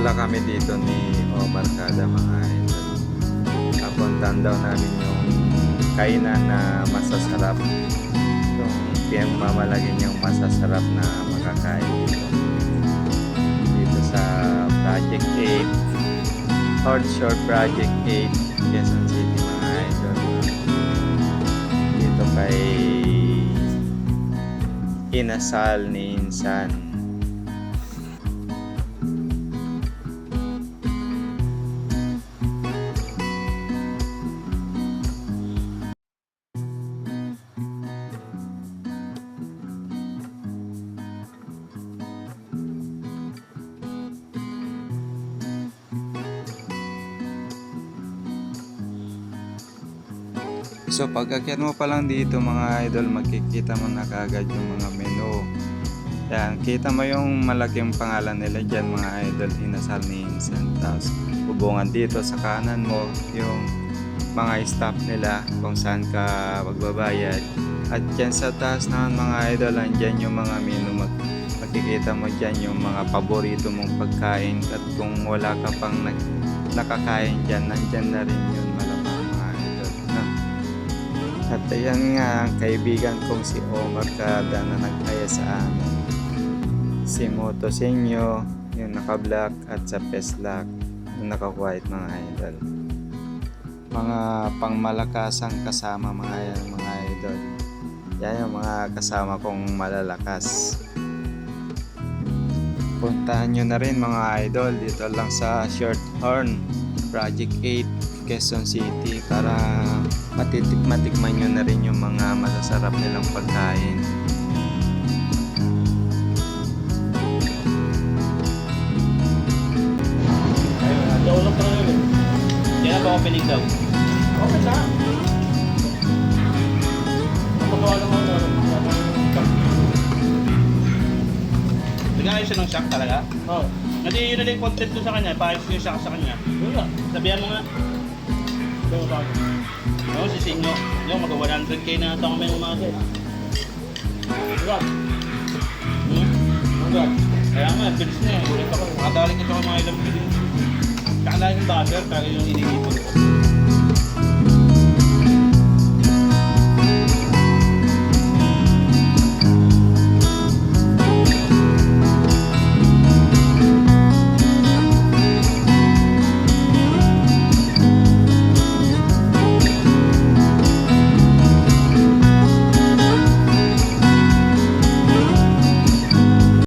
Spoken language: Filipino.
pala kami dito ni Omar Kada, mga idol. Napuntahan daw namin yung kainan na masasarap. Itong pinagmamalagay niyang masasarap na makakain dito. Dito sa Project 8. North Shore Project 8, Quezon City, mga idol. Dito kay Inasal ni Insan. So pagkakyat mo pa lang dito, mga idol, makikita mo na kagad yung mga menu. Yan, kita mo yung malaking pangalan nila dyan, mga idol, Inasal ni Insan. Tapos hubungan dito sa kanan mo yung mga staff nila kung saan ka magbabayad. At dyan sa taas naman, mga idol, andyan yung mga menu. Makikita mo dyan yung mga paborito mong pagkain. At kung wala ka pang nakakain dyan, nandyan na rin yun, malamang, mga idol, no? At ayan nga ang kaibigan kong si Omar Kada na nagkaya sa amin. Si Motosenyo, yung naka-black, at sa Peslak, yung naka-white, mga idol. Mga pangmalakasang kasama, mga idol. Yan yung mga kasama kong malalakas. Puntahan nyo na rin, mga idol, dito lang sa Shorthorn Project 8, Quezon City, para matikman nyo na rin yung mga masasarap nilang pagkain. Ayun, naulog pa rin. Kaya ba opening daw? Okay na. Napagawa lang ako. Nag-ayos siya ng shock talaga? Oo. Hindi yun na yung content ko sa kanya. Paayos ko yung shock sa kanya. Wala. Sabihan mo nga. Ito ba? Oo, si Sinyo. Yung mag-100k na ito kami ng mga guys. Wala. Wala. Kaya nga, bilis na eh. Ulit ako. Nakadali ko ito mga ilang bilis. Kakalain yung buzzer, kaya yung inigit